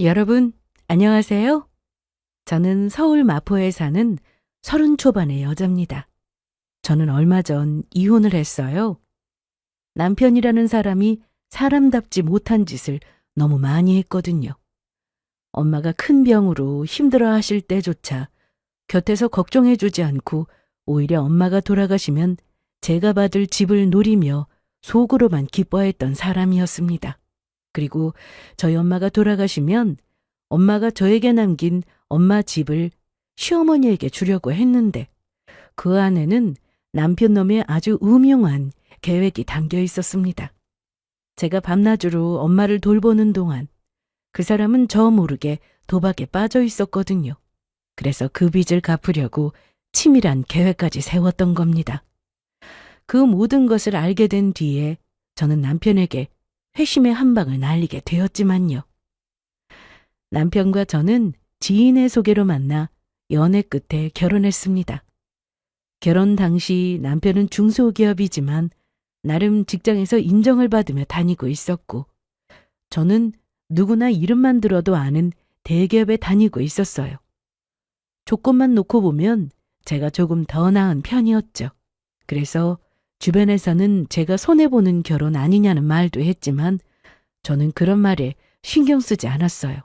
여러분, 안녕하세요. 저는 서울 마포에 사는 30 초반의 여자입니다. 저는 얼마 전 이혼을 했어요. 남편이라는 사람이 사람답지 못한 짓을 너무 많이 했거든요. 엄마가 큰 병으로 힘들어 하실 때조차 곁에서 걱정해주지 않고 오히려 엄마가 돌아가시면 제가 받을 집을 노리며 속으로만 기뻐했던 사람이었습니다. 그리고 저희 엄마가 돌아가시면 엄마가 저에게 남긴 엄마 집을 시어머니에게 주려고 했는데 그 안에는 남편놈의 아주 음흉한 계획이 담겨 있었습니다. 제가 밤낮으로 엄마를 돌보는 동안 그 사람은 저 모르게 도박에 빠져 있었거든요. 그래서 그 빚을 갚으려고 치밀한 계획까지 세웠던 겁니다. 그 모든 것을 알게 된 뒤에 저는 남편에게 회심의 한 방을 날리게 되었지만요. 남편과 저는 지인의 소개로 만나 연애 끝에 결혼했습니다. 결혼 당시 남편은 중소기업이지만 나름 직장에서 인정을 받으며 다니고 있었고 저는 누구나 이름만 들어도 아는 대기업에 다니고 있었어요. 조건만 놓고 보면 제가 조금 더 나은 편이었죠. 그래서 주변에서는 제가 손해보는 결혼 아니냐는 말도 했지만 저는 그런 말에 신경 쓰지 않았어요.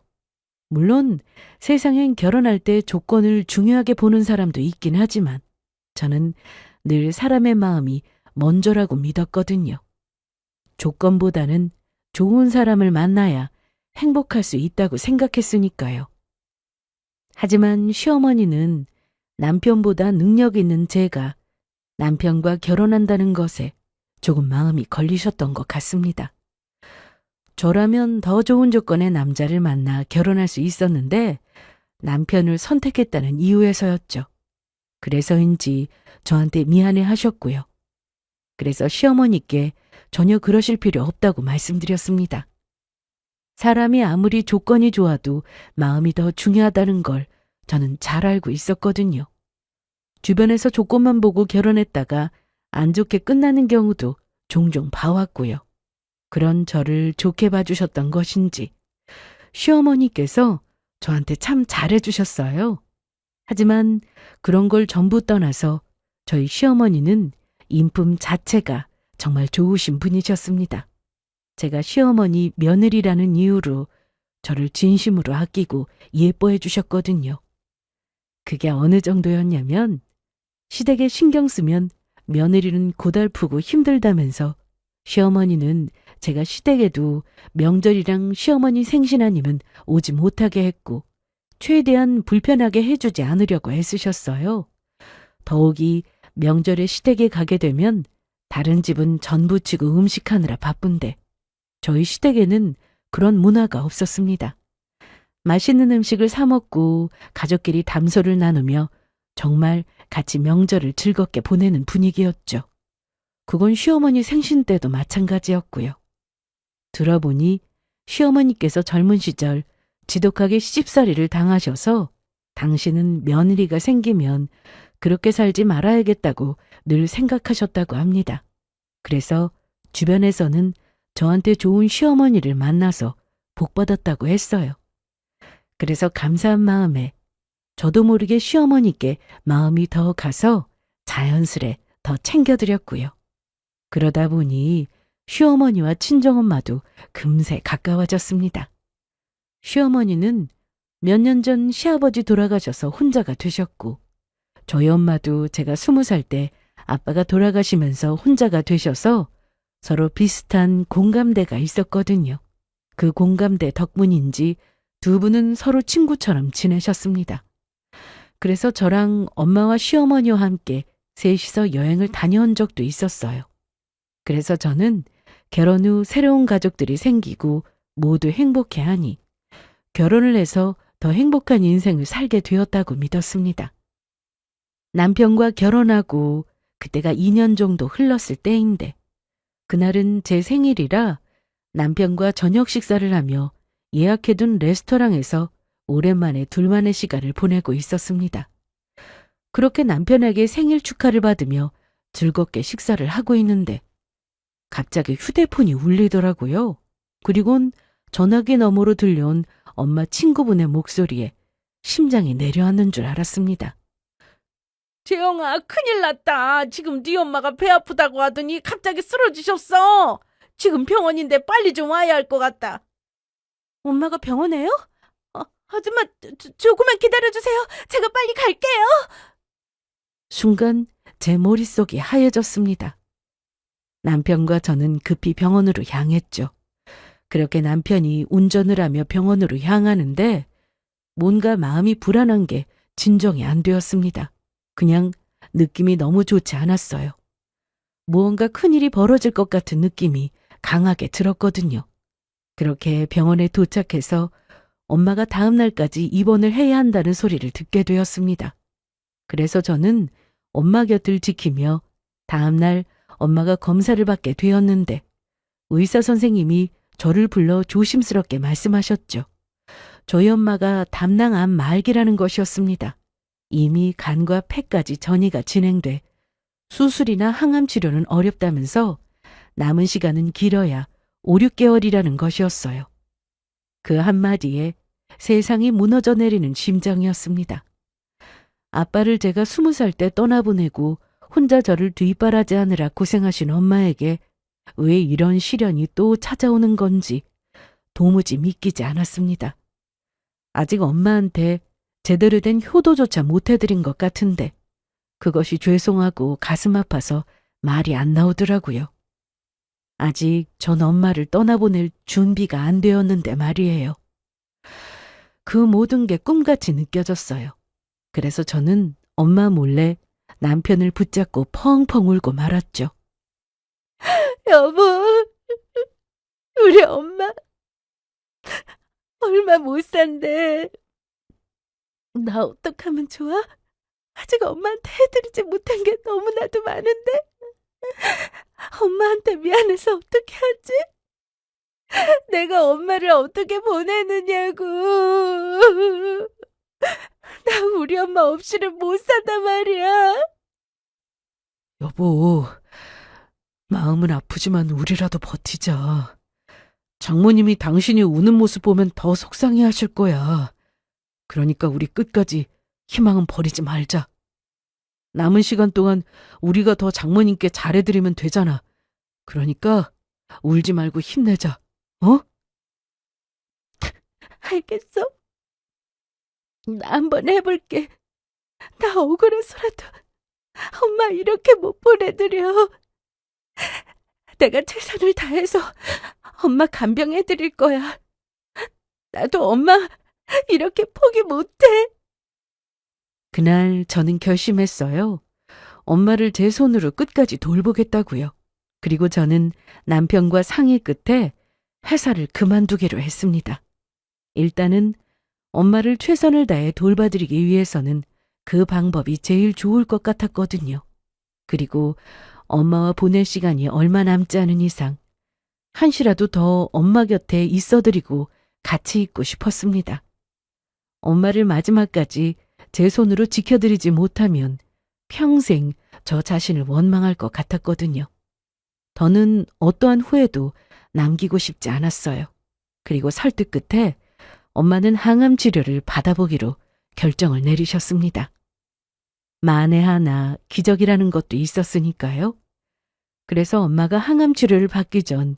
물론 세상엔 결혼할 때 조건을 중요하게 보는 사람도 있긴 하지만 저는 늘 사람의 마음이 먼저라고 믿었거든요. 조건보다는 좋은 사람을 만나야 행복할 수 있다고 생각했으니까요. 하지만 시어머니는 남편보다 능력 있는 제가 남편과 결혼한다는 것에 조금 마음이 걸리셨던 것 같습니다. 저라면 더 좋은 조건의 남자를 만나 결혼할 수 있었는데 남편을 선택했다는 이유에서였죠. 그래서인지 저한테 미안해 하셨고요. 그래서 시어머니께 전혀 그러실 필요 없다고 말씀드렸습니다. 사람이 아무리 조건이 좋아도 마음이 더 중요하다는 걸 저는 잘 알고 있었거든요. 주변에서 조건만 보고 결혼했다가 안 좋게 끝나는 경우도 종종 봐왔고요. 그런 저를 좋게 봐주셨던 것인지 시어머니께서 저한테 참 잘해주셨어요. 하지만 그런 걸 전부 떠나서 저희 시어머니는 인품 자체가 정말 좋으신 분이셨습니다. 제가 시어머니 며느리라는 이유로 저를 진심으로 아끼고 예뻐해 주셨거든요. 그게 어느 정도였냐면 시댁에 신경 쓰면 며느리는 고달프고 힘들다면서 시어머니는 제가 시댁에도 명절이랑 시어머니 생신 아니면 오지 못하게 했고 최대한 불편하게 해주지 않으려고 애쓰셨어요. 더욱이 명절에 시댁에 가게 되면 다른 집은 전 부치고 음식하느라 바쁜데 저희 시댁에는 그런 문화가 없었습니다. 맛있는 음식을 사 먹고 가족끼리 담소를 나누며 정말 같이 명절을 즐겁게 보내는 분위기였죠. 그건 시어머니 생신 때도 마찬가지였고요. 들어보니 시어머니께서 젊은 시절 지독하게 시집살이를 당하셔서 당신은 며느리가 생기면 그렇게 살지 말아야겠다고 늘 생각하셨다고 합니다. 그래서 주변에서는 저한테 좋은 시어머니를 만나서 복받았다고 했어요. 그래서 감사한 마음에 저도 모르게 시어머니께 마음이 더 가서 자연스레 더 챙겨드렸고요. 그러다 보니 시어머니와 친정엄마도 금세 가까워졌습니다. 시어머니는 몇 년 전 시아버지 돌아가셔서 혼자가 되셨고 저희 엄마도 제가 20살 때 아빠가 돌아가시면서 혼자가 되셔서 서로 비슷한 공감대가 있었거든요. 그 공감대 덕분인지 두 분은 서로 친구처럼 지내셨습니다. 그래서 저랑 엄마와 시어머니와 함께 셋이서 여행을 다녀온 적도 있었어요. 그래서 저는 결혼 후 새로운 가족들이 생기고 모두 행복해하니 결혼을 해서 더 행복한 인생을 살게 되었다고 믿었습니다. 남편과 결혼하고 그때가 2년 정도 흘렀을 때인데 그날은 제 생일이라 남편과 저녁 식사를 하며 예약해둔 레스토랑에서 오랜만에 둘만의 시간을 보내고 있었습니다. 그렇게 남편에게 생일 축하를 받으며 즐겁게 식사를 하고 있는데 갑자기 휴대폰이 울리더라고요. 그리곤 전화기 너머로 들려온 엄마 친구분의 목소리에 심장이 내려앉는 줄 알았습니다. 재영아, 큰일 났다. 지금 네 엄마가 배 아프다고 하더니 갑자기 쓰러지셨어. 지금 병원인데 빨리 좀 와야 할 것 같다. 엄마가 병원에요? 아줌마, 조금만 기다려주세요. 제가 빨리 갈게요. 순간 제 머릿속이 하얘졌습니다. 남편과 저는 급히 병원으로 향했죠. 그렇게 남편이 운전을 하며 병원으로 향하는데 뭔가 마음이 불안한 게 진정이 안 되었습니다. 그냥 느낌이 너무 좋지 않았어요. 무언가 큰일이 벌어질 것 같은 느낌이 강하게 들었거든요. 그렇게 병원에 도착해서 엄마가 다음 날까지 입원을 해야 한다는 소리를 듣게 되었습니다. 그래서 저는 엄마 곁을 지키며 다음 날 엄마가 검사를 받게 되었는데 의사 선생님이 저를 불러 조심스럽게 말씀하셨죠. 저희 엄마가 담낭암 말기라는 것이었습니다. 이미 간과 폐까지 전이가 진행돼 수술이나 항암 치료는 어렵다면서 남은 시간은 길어야 5, 6개월이라는 것이었어요. 그 한마디에 세상이 무너져 내리는 심정이었습니다. 아빠를 제가 20살 때 떠나보내고 혼자 저를 뒷바라지 하느라 고생하신 엄마에게 왜 이런 시련이 또 찾아오는 건지 도무지 믿기지 않았습니다. 아직 엄마한테 제대로 된 효도조차 못해드린 것 같은데 그것이 죄송하고 가슴 아파서 말이 안 나오더라고요. 아직 전 엄마를 떠나보낼 준비가 안 되었는데 말이에요. 그 모든 게 꿈같이 느껴졌어요. 그래서 저는 엄마 몰래 남편을 붙잡고 펑펑 울고 말았죠. 여보, 우리 엄마 얼마 못 산대. 나 어떡하면 좋아? 아직 엄마한테 해드리지 못한 게 너무나도 많은데 엄마한테 미안해서 어떻게 하지? 내가 엄마를 어떻게 보내느냐고. 나 우리 엄마 없이는 못 산단 말이야. 여보, 마음은 아프지만 우리라도 버티자. 장모님이 당신이 우는 모습 보면 더 속상해 하실 거야. 그러니까 우리 끝까지 희망은 버리지 말자. 남은 시간 동안 우리가 더 장모님께 잘해드리면 되잖아. 그러니까 울지 말고 힘내자. 어? 알겠어. 나 한번 해볼게. 나 억울해서라도 엄마 이렇게 못 보내드려. 내가 최선을 다해서 엄마 간병해드릴 거야. 나도 엄마 이렇게 포기 못해. 그날 저는 결심했어요. 엄마를 제 손으로 끝까지 돌보겠다고요. 그리고 저는 남편과 상의 끝에 회사를 그만두기로 했습니다. 일단은 엄마를 최선을 다해 돌봐드리기 위해서는 그 방법이 제일 좋을 것 같았거든요. 그리고 엄마와 보낼 시간이 얼마 남지 않은 이상 한시라도 더 엄마 곁에 있어드리고 같이 있고 싶었습니다. 엄마를 마지막까지 제 손으로 지켜드리지 못하면 평생 저 자신을 원망할 것 같았거든요. 더는 어떠한 후회도 남기고 싶지 않았어요. 그리고 설득 끝에 엄마는 항암 치료를 받아보기로 결정을 내리셨습니다. 만에 하나 기적이라는 것도 있었으니까요. 그래서 엄마가 항암 치료를 받기 전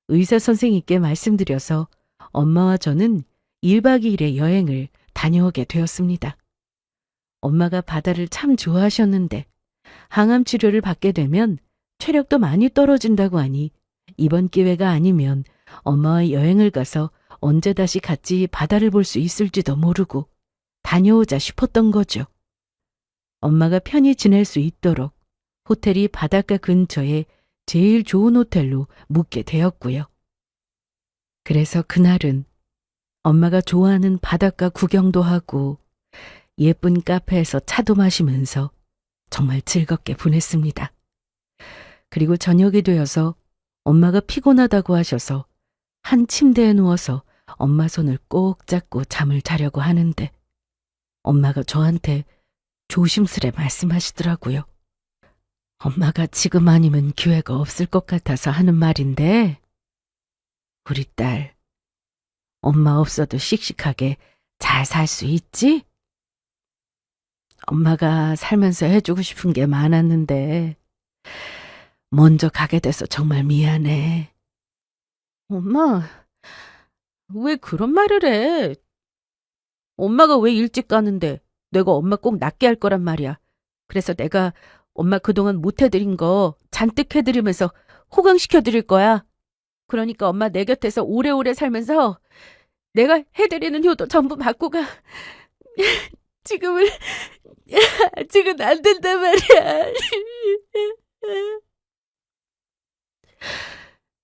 의사 선생님께 말씀드려서 엄마와 저는 1박 2일의 여행을 다녀오게 되었습니다. 엄마가 바다를 참 좋아하셨는데 항암 치료를 받게 되면 체력도 많이 떨어진다고 하니 이번 기회가 아니면 엄마와 여행을 가서 언제 다시 같이 바다를 볼 수 있을지도 모르고 다녀오자 싶었던 거죠. 엄마가 편히 지낼 수 있도록 호텔이 바닷가 근처에 제일 좋은 호텔로 묵게 되었고요. 그래서 그날은 엄마가 좋아하는 바닷가 구경도 하고 예쁜 카페에서 차도 마시면서 정말 즐겁게 보냈습니다. 그리고 저녁이 되어서 엄마가 피곤하다고 하셔서 한 침대에 누워서 엄마 손을 꼭 잡고 잠을 자려고 하는데 엄마가 저한테 조심스레 말씀하시더라고요. 엄마가 지금 아니면 기회가 없을 것 같아서 하는 말인데 우리 딸 엄마 없어도 씩씩하게 잘 살 수 있지? 엄마가 살면서 해주고 싶은 게 많았는데 먼저 가게 돼서 정말 미안해. 엄마, 왜 그런 말을 해? 엄마가 왜 일찍 가는데 내가 엄마 꼭 낫게 할 거란 말이야. 그래서 내가 엄마 그동안 못 해드린 거 잔뜩 해드리면서 호강시켜드릴 거야. 그러니까 엄마 내 곁에서 오래오래 살면서 내가 해드리는 효도 전부 받고 가. 지금은 아직은 안 된단 말이야.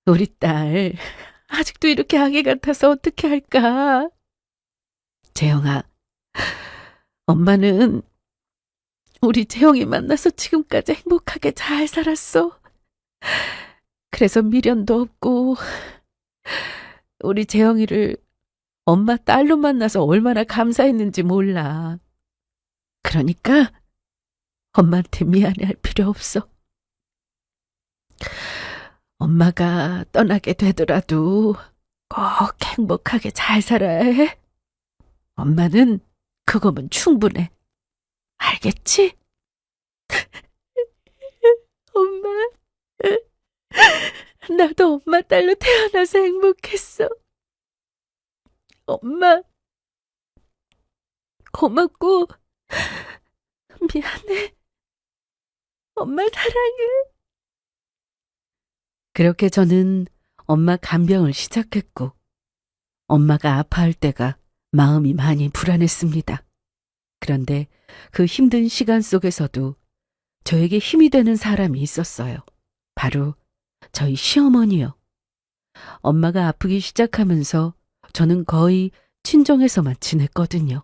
우리 딸 아직도 이렇게 아기 같아서 어떻게 할까? 재영아, 엄마는 우리 재영이 만나서 지금까지 행복하게 잘 살았어. 그래서 미련도 없고 우리 재영이를 엄마 딸로 만나서 얼마나 감사했는지 몰라. 그러니까 엄마한테 미안해할 필요 없어. 엄마가 떠나게 되더라도 꼭 행복하게 잘 살아야 해. 엄마는 그거면 충분해. 알겠지? 엄마, 나도 엄마 딸로 태어나서 행복했어. 엄마, 고맙고 미안해. 엄마 사랑해. 그렇게 저는 엄마 간병을 시작했고 엄마가 아파할 때가 마음이 많이 불안했습니다. 그런데 그 힘든 시간 속에서도 저에게 힘이 되는 사람이 있었어요. 바로 저희 시어머니요. 엄마가 아프기 시작하면서 저는 거의 친정에서만 지냈거든요.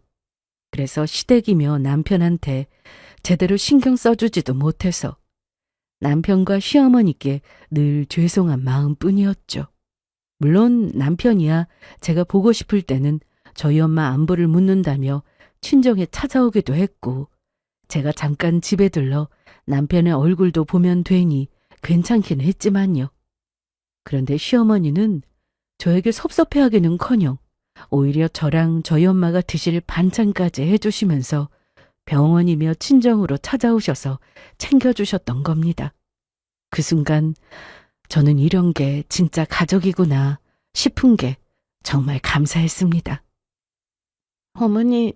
그래서 시댁이며 남편한테 제대로 신경 써주지도 못해서 남편과 시어머니께 늘 죄송한 마음뿐이었죠. 물론 남편이야 제가 보고 싶을 때는 저희 엄마 안부를 묻는다며 친정에 찾아오기도 했고 제가 잠깐 집에 들러 남편의 얼굴도 보면 되니 괜찮긴 했지만요. 그런데 시어머니는 저에게 섭섭해하기는커녕 오히려 저랑 저희 엄마가 드실 반찬까지 해주시면서 병원이며 친정으로 찾아오셔서 챙겨주셨던 겁니다. 그 순간 저는 이런 게 진짜 가족이구나 싶은 게 정말 감사했습니다. 어머니,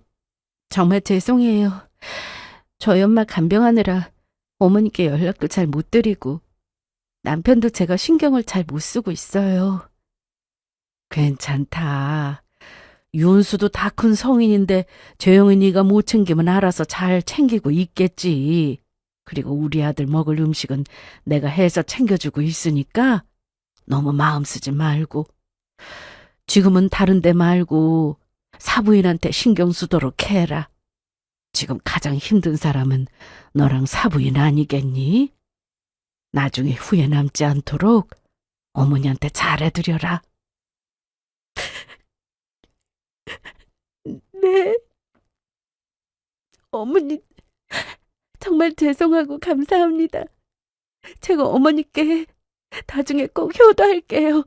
정말 죄송해요. 저희 엄마 간병하느라 어머니께 연락도 잘 못 드리고 남편도 제가 신경을 잘 못 쓰고 있어요. 괜찮다. 윤수도 다 큰 성인인데 재영이 네가 못 챙기면 알아서 잘 챙기고 있겠지. 그리고 우리 아들 먹을 음식은 내가 해서 챙겨주고 있으니까 너무 마음 쓰지 말고. 지금은 다른 데 말고 사부인한테 신경 쓰도록 해라. 지금 가장 힘든 사람은 너랑 사부인 아니겠니? 나중에 후회 남지 않도록 어머니한테 잘해드려라. 네. 어머니, 정말 죄송하고 감사합니다. 제가 어머니께 나중에 꼭 효도할게요.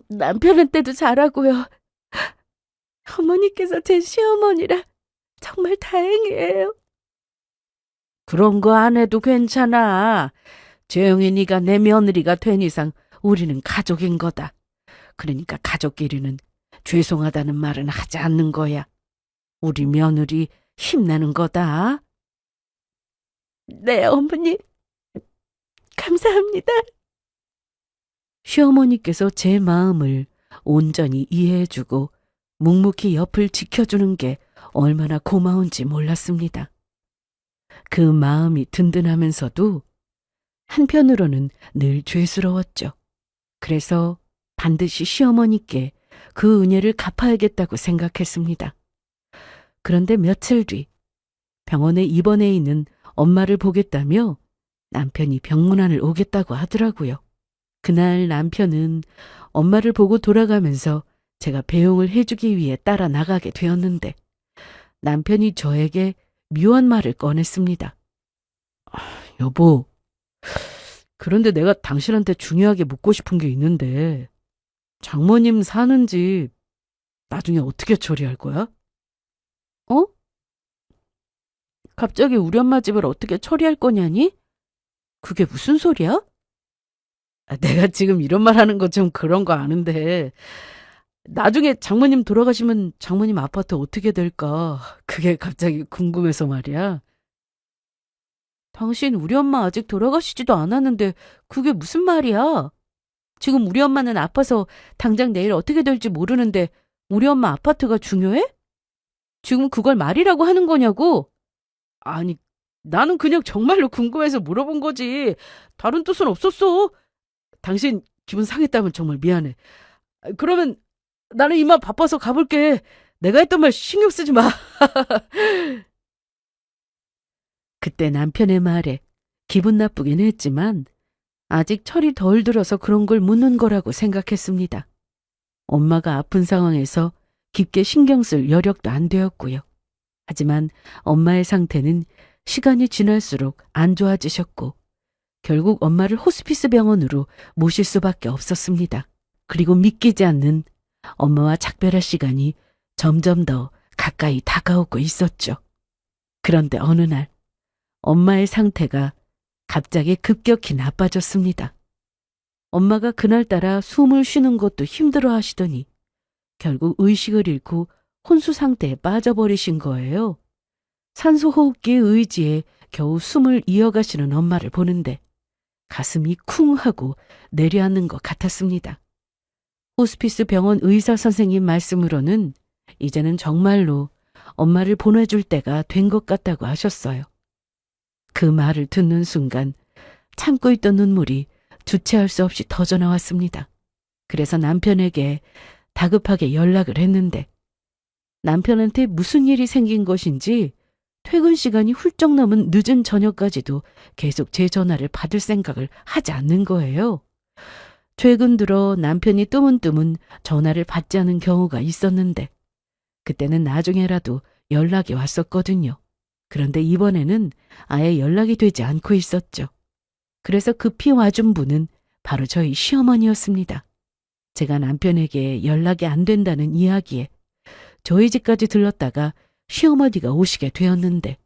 남편한테도 잘하고요. 어머니께서 제 시어머니라 정말 다행이에요. 그런 거 안 해도 괜찮아. 재영이 네가 내 며느리가 된 이상 우리는 가족인 거다. 그러니까 가족끼리는 죄송하다는 말은 하지 않는 거야. 우리 며느리 힘내는 거다. 네, 어머니. 감사합니다. 시어머니께서 제 마음을 온전히 이해해주고 묵묵히 옆을 지켜주는 게 얼마나 고마운지 몰랐습니다. 그 마음이 든든하면서도 한편으로는 늘 죄스러웠죠. 그래서 반드시 시어머니께 그 은혜를 갚아야겠다고 생각했습니다. 그런데 며칠 뒤 병원에 입원해 있는 엄마를 보겠다며 남편이 병문안을 오겠다고 하더라고요. 그날 남편은 엄마를 보고 돌아가면서 제가 배웅을 해주기 위해 따라 나가게 되었는데 남편이 저에게 묘한 말을 꺼냈습니다. 여보, 그런데 내가 당신한테 중요하게 묻고 싶은 게 있는데 장모님 사는 집 나중에 어떻게 처리할 거야? 어? 갑자기 우리 엄마 집을 어떻게 처리할 거냐니? 그게 무슨 소리야? 내가 지금 이런 말 하는 거 좀 그런 거 아는데, 나중에 장모님 돌아가시면 장모님 아파트 어떻게 될까? 그게 갑자기 궁금해서 말이야. 당신 우리 엄마 아직 돌아가시지도 않았는데 그게 무슨 말이야? 지금 우리 엄마는 아파서 당장 내일 어떻게 될지 모르는데 우리 엄마 아파트가 중요해? 지금 그걸 말이라고 하는 거냐고? 아니, 나는 그냥 정말로 궁금해서 물어본 거지. 다른 뜻은 없었어. 당신 기분 상했다면 정말 미안해. 그러면 나는 이만 바빠서 가볼게. 내가 했던 말 신경 쓰지 마. 그때 남편의 말에 기분 나쁘긴 했지만 아직 철이 덜 들어서 그런 걸 묻는 거라고 생각했습니다. 엄마가 아픈 상황에서 깊게 신경 쓸 여력도 안 되었고요. 하지만 엄마의 상태는 시간이 지날수록 안 좋아지셨고 결국 엄마를 호스피스 병원으로 모실 수밖에 없었습니다. 그리고 믿기지 않는 엄마와 작별할 시간이 점점 더 가까이 다가오고 있었죠. 그런데 어느 날 엄마의 상태가 갑자기 급격히 나빠졌습니다. 엄마가 그날따라 숨을 쉬는 것도 힘들어 하시더니 결국 의식을 잃고 혼수 상태에 빠져버리신 거예요. 산소호흡기의 의지에 겨우 숨을 이어가시는 엄마를 보는데 가슴이 쿵 하고 내려앉는 것 같았습니다. 호스피스 병원 의사 선생님 말씀으로는 이제는 정말로 엄마를 보내줄 때가 된 것 같다고 하셨어요. 그 말을 듣는 순간 참고 있던 눈물이 주체할 수 없이 터져나왔습니다. 그래서 남편에게 다급하게 연락을 했는데 남편한테 무슨 일이 생긴 것인지 퇴근 시간이 훌쩍 넘은 늦은 저녁까지도 계속 제 전화를 받을 생각을 하지 않는 거예요. 최근 들어 남편이 뜨문뜨문 전화를 받지 않은 경우가 있었는데 그때는 나중에라도 연락이 왔었거든요. 그런데 이번에는 아예 연락이 되지 않고 있었죠. 그래서 급히 와준 분은 바로 저희 시어머니였습니다. 제가 남편에게 연락이 안 된다는 이야기에 저희 집까지 들렀다가 시어머니가 오시게 되었는데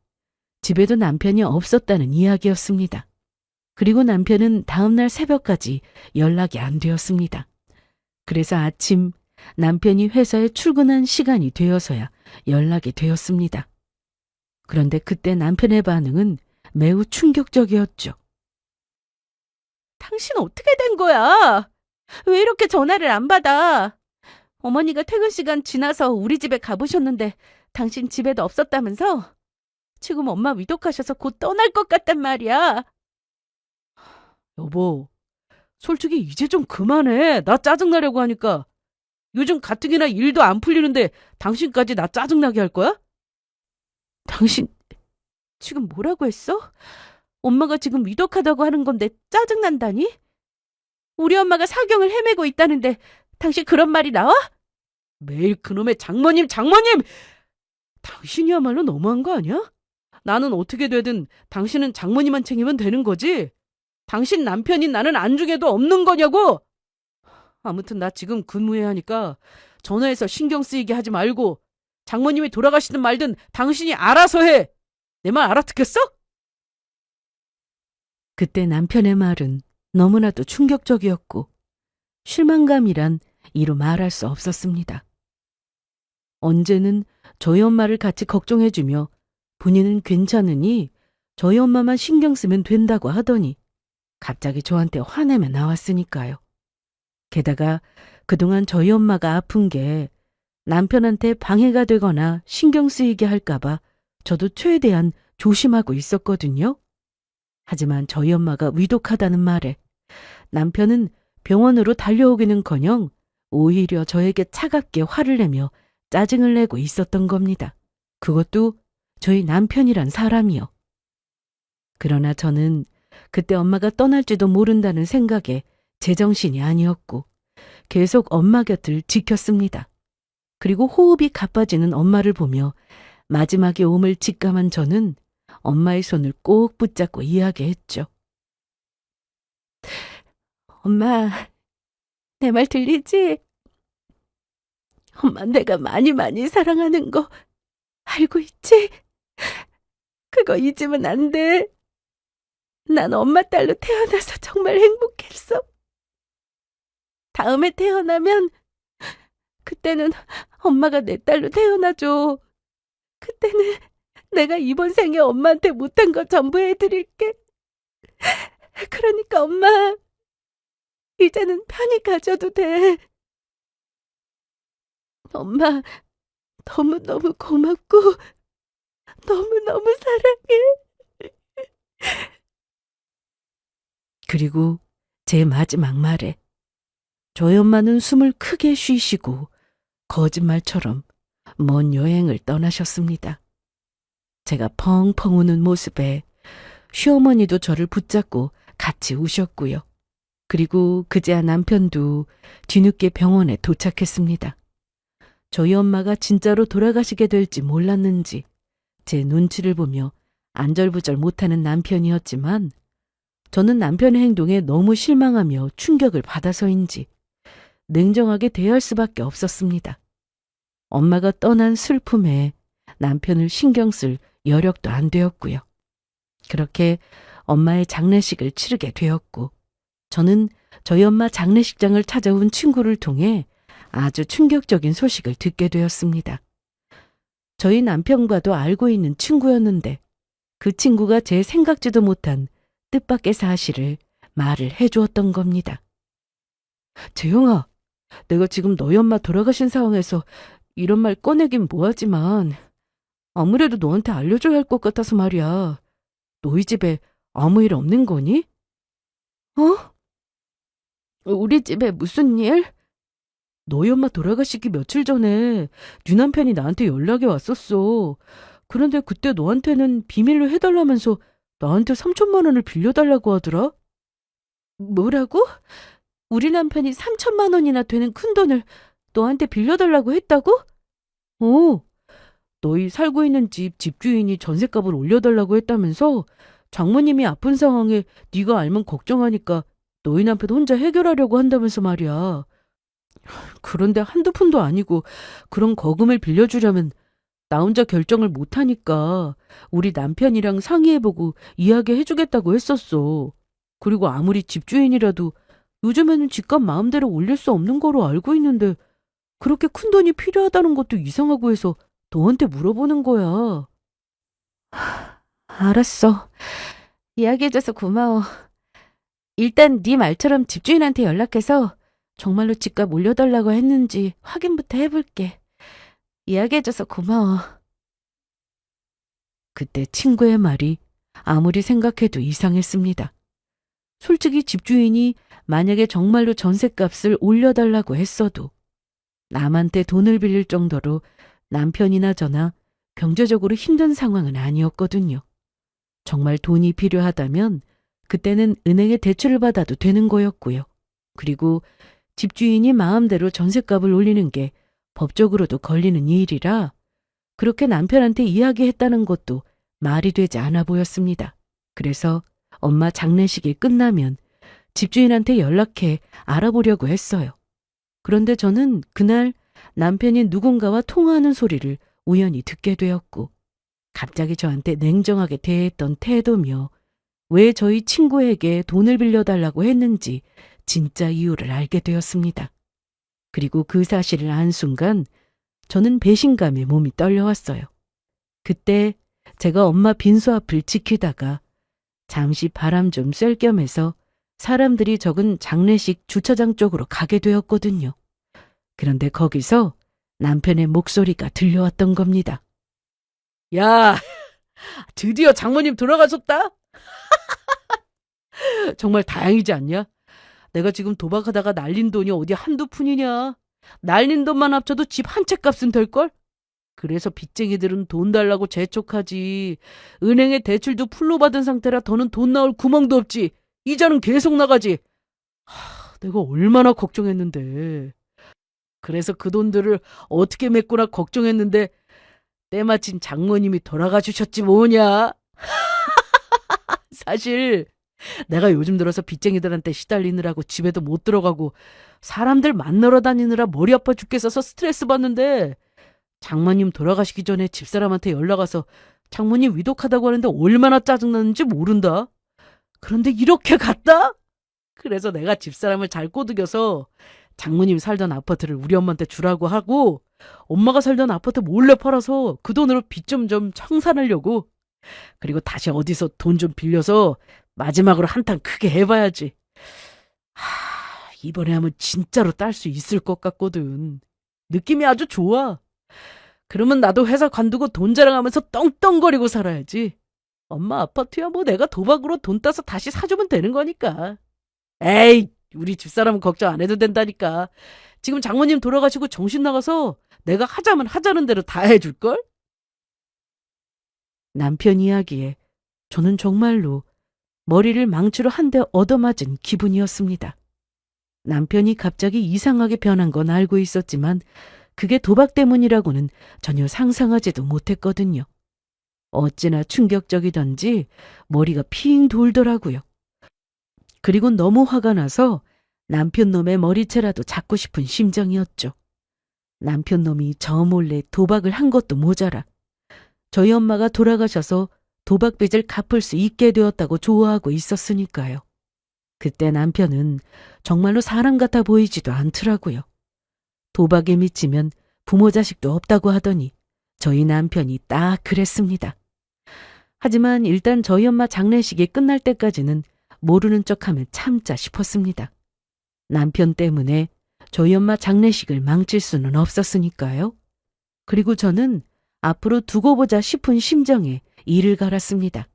집에도 남편이 없었다는 이야기였습니다. 그리고 남편은 다음날 새벽까지 연락이 안 되었습니다. 그래서 아침 남편이 회사에 출근한 시간이 되어서야 연락이 되었습니다. 그런데 그때 남편의 반응은 매우 충격적이었죠. 당신 어떻게 된 거야? 왜 이렇게 전화를 안 받아? 어머니가 퇴근 시간 지나서 우리 집에 가보셨는데 당신 집에도 없었다면서? 지금 엄마 위독하셔서 곧 떠날 것 같단 말이야. 여보, 솔직히 이제 좀 그만해. 나 짜증나려고 하니까. 요즘 가뜩이나 일도 안 풀리는데 당신까지 나 짜증나게 할 거야? 당신 지금 뭐라고 했어? 엄마가 지금 위독하다고 하는 건데 짜증난다니? 우리 엄마가 사경을 헤매고 있다는데 당신 그런 말이 나와? 매일 그놈의 장모님! 당신이야말로 너무한 거 아니야? 나는 어떻게 되든 당신은 장모님만 챙기면 되는 거지? 당신 남편인 나는 안중에도 없는 거냐고! 아무튼 나 지금 근무해야 하니까 전화해서 신경 쓰이게 하지 말고 장모님이 돌아가시든 말든 당신이 알아서 해! 내 말 알아듣겠어? 그때 남편의 말은 너무나도 충격적이었고 실망감이란 이루 말할 수 없었습니다. 언제는 저희 엄마를 같이 걱정해주며 본인은 괜찮으니 저희 엄마만 신경 쓰면 된다고 하더니 갑자기 저한테 화내며 나왔으니까요. 게다가 그동안 저희 엄마가 아픈 게 남편한테 방해가 되거나 신경 쓰이게 할까봐 저도 최대한 조심하고 있었거든요. 하지만 저희 엄마가 위독하다는 말에 남편은 병원으로 달려오기는커녕 오히려 저에게 차갑게 화를 내며 짜증을 내고 있었던 겁니다. 그것도 저희 남편이란 사람이요. 그러나 저는 그때 엄마가 떠날지도 모른다는 생각에 제정신이 아니었고 계속 엄마 곁을 지켰습니다. 그리고 호흡이 가빠지는 엄마를 보며 마지막에 몸을 직감한 저는 엄마의 손을 꼭 붙잡고 이야기했죠. 엄마, 내 말 들리지? 엄마 내가 많이 많이 사랑하는 거 알고 있지? 그거 잊으면 안 돼. 난 엄마 딸로 태어나서 정말 행복했어. 다음에 태어나면 그때는 엄마가 내 딸로 태어나줘. 그때는 내가 이번 생에 엄마한테 못한 거 전부 해드릴게. 그러니까 엄마, 이제는 편히 가져도 돼. 엄마, 너무너무 고맙고 너무너무 사랑해. 그리고 제 마지막 말에 저희 엄마는 숨을 크게 쉬시고 거짓말처럼 먼 여행을 떠나셨습니다. 제가 펑펑 우는 모습에 시어머니도 저를 붙잡고 같이 우셨고요. 그리고 그제야 남편도 뒤늦게 병원에 도착했습니다. 저희 엄마가 진짜로 돌아가시게 될지 몰랐는지 제 눈치를 보며 안절부절 못하는 남편이었지만 저는 남편의 행동에 너무 실망하며 충격을 받아서인지 냉정하게 대할 수밖에 없었습니다. 엄마가 떠난 슬픔에 남편을 신경 쓸 여력도 안 되었고요. 그렇게 엄마의 장례식을 치르게 되었고 저는 저희 엄마 장례식장을 찾아온 친구를 통해 아주 충격적인 소식을 듣게 되었습니다. 저희 남편과도 알고 있는 친구였는데 그 친구가 제 생각지도 못한 뜻밖의 사실을 말을 해주었던 겁니다. 재영아, 내가 지금 너희 엄마 돌아가신 상황에서 이런 말 꺼내긴 뭐하지만 아무래도 너한테 알려줘야 할 것 같아서 말이야. 너희 집에 아무 일 없는 거니? 어? 우리 집에 무슨 일? 너희 엄마 돌아가시기 며칠 전에 네 남편이 나한테 연락이 왔었어. 그런데 그때 너한테는 비밀로 해달라면서 나한테 3천만 원을 빌려달라고 하더라. 뭐라고? 우리 남편이 3천만 원이나 되는 큰돈을 너한테 빌려달라고 했다고? 너희 살고 있는 집 집주인이 전셋값을 올려달라고 했다면서 장모님이 아픈 상황에 네가 알면 걱정하니까 너희 남편 혼자 해결하려고 한다면서 말이야. 그런데 한두 푼도 아니고 그런 거금을 빌려주려면 나 혼자 결정을 못하니까 우리 남편이랑 상의해보고 이야기해주겠다고 했었어. 그리고 아무리 집주인이라도 요즘에는 집값 마음대로 올릴 수 없는 거로 알고 있는데 그렇게 큰 돈이 필요하다는 것도 이상하고 해서 너한테 물어보는 거야. 알았어. 이야기해줘서 고마워. 일단 네 말처럼 집주인한테 연락해서 정말로 집값 올려달라고 했는지 확인부터 해볼게. 이야기해줘서 고마워. 그때 친구의 말이 아무리 생각해도 이상했습니다. 솔직히 집주인이 만약에 정말로 전셋값을 올려달라고 했어도 남한테 돈을 빌릴 정도로 남편이나 저나 경제적으로 힘든 상황은 아니었거든요. 정말 돈이 필요하다면 그때는 은행에 대출을 받아도 되는 거였고요. 그리고 집주인이 마음대로 전셋값을 올리는 게 법적으로도 걸리는 일이라 그렇게 남편한테 이야기했다는 것도 말이 되지 않아 보였습니다. 그래서 엄마 장례식이 끝나면 집주인한테 연락해 알아보려고 했어요. 그런데 저는 그날 남편이 누군가와 통화하는 소리를 우연히 듣게 되었고 갑자기 저한테 냉정하게 대했던 태도며 왜 저희 친구에게 돈을 빌려달라고 했는지 진짜 이유를 알게 되었습니다. 그리고 그 사실을 안 순간 저는 배신감에 몸이 떨려왔어요. 그때 제가 엄마 빈소 앞을 지키다가 잠시 바람 좀 쐴 겸 해서 사람들이 적은 장례식 주차장 쪽으로 가게 되었거든요. 그런데 거기서 남편의 목소리가 들려왔던 겁니다. 야, 드디어 장모님 돌아가셨다? 정말 다행이지 않냐? 내가 지금 도박하다가 날린 돈이 어디 한두 푼이냐? 날린 돈만 합쳐도 집 한 채 값은 될걸? 그래서 빚쟁이들은 돈 달라고 재촉하지. 은행에 대출도 풀로 받은 상태라 더는 돈 나올 구멍도 없지. 이자는 계속 나가지. 내가 얼마나 걱정했는데. 그래서 그 돈들을 어떻게 메꾸나 걱정했는데 때마침 장모님이 돌아가 주셨지 뭐냐. 사실 내가 요즘 들어서 빚쟁이들한테 시달리느라고 집에도 못 들어가고 사람들 만나러 다니느라 머리 아파 죽겠어서 스트레스 받는데 장모님 돌아가시기 전에 집사람한테 연락 와서 장모님 위독하다고 하는데 얼마나 짜증나는지 모른다. 그런데 이렇게 갔다? 그래서 내가 집사람을 잘 꼬드겨서 장모님 살던 아파트를 우리 엄마한테 주라고 하고 엄마가 살던 아파트 몰래 팔아서 그 돈으로 빚 좀 청산하려고. 그리고 다시 어디서 돈 좀 빌려서 마지막으로 한탕 크게 해봐야지. 이번에 하면 진짜로 딸 수 있을 것 같거든. 느낌이 아주 좋아. 그러면 나도 회사 관두고 돈 자랑하면서 떵떵거리고 살아야지. 엄마 아파트야 뭐 내가 도박으로 돈 따서 다시 사주면 되는 거니까. 에이, 우리 집사람은 걱정 안 해도 된다니까. 지금 장모님 돌아가시고 정신 나가서 내가 하자면 하자는 대로 다 해줄걸? 남편 이야기에 저는 정말로 머리를 망치로 한 대 얻어맞은 기분이었습니다. 남편이 갑자기 이상하게 변한 건 알고 있었지만 그게 도박 때문이라고는 전혀 상상하지도 못했거든요. 어찌나 충격적이던지 머리가 핑 돌더라고요. 그리고 너무 화가 나서 남편 놈의 머리채라도 잡고 싶은 심정이었죠. 남편 놈이 저 몰래 도박을 한 것도 모자라 저희 엄마가 돌아가셔서 도박 빚을 갚을 수 있게 되었다고 좋아하고 있었으니까요. 그때 남편은 정말로 사람 같아 보이지도 않더라고요. 도박에 미치면 부모 자식도 없다고 하더니 저희 남편이 딱 그랬습니다. 하지만 일단 저희 엄마 장례식이 끝날 때까지는 모르는 척하면 참자 싶었습니다. 남편 때문에 저희 엄마 장례식을 망칠 수는 없었으니까요. 그리고 저는 앞으로 두고 보자 싶은 심정에 이를 갈았습니다.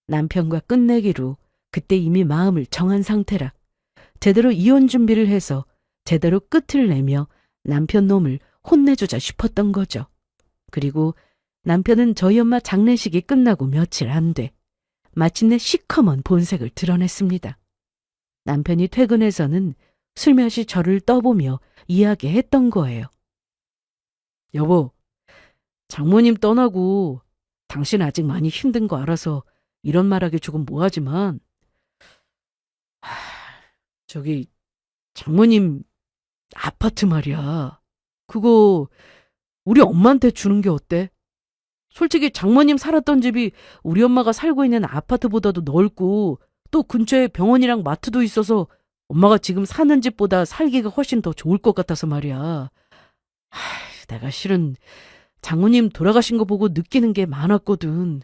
남편과 끝내기로 그때 이미 마음을 정한 상태라 제대로 이혼 준비를 해서 제대로 끝을 내며 남편 놈을 혼내주자 싶었던 거죠. 그리고 남편은 저희 엄마 장례식이 끝나고 며칠 안 돼 마침내 시커먼 본색을 드러냈습니다. 남편이 퇴근해서는 슬며시 저를 떠보며 이야기했던 거예요. 여보, 장모님 떠나고 당신 아직 많이 힘든 거 알아서 이런 말하기 조금 뭐하지만 저기 장모님 아파트 말이야. 그거 우리 엄마한테 주는 게 어때? 솔직히 장모님 살았던 집이 우리 엄마가 살고 있는 아파트보다도 넓고 또 근처에 병원이랑 마트도 있어서 엄마가 지금 사는 집보다 살기가 훨씬 더 좋을 것 같아서 말이야. 내가 실은 장모님 돌아가신 거 보고 느끼는 게 많았거든.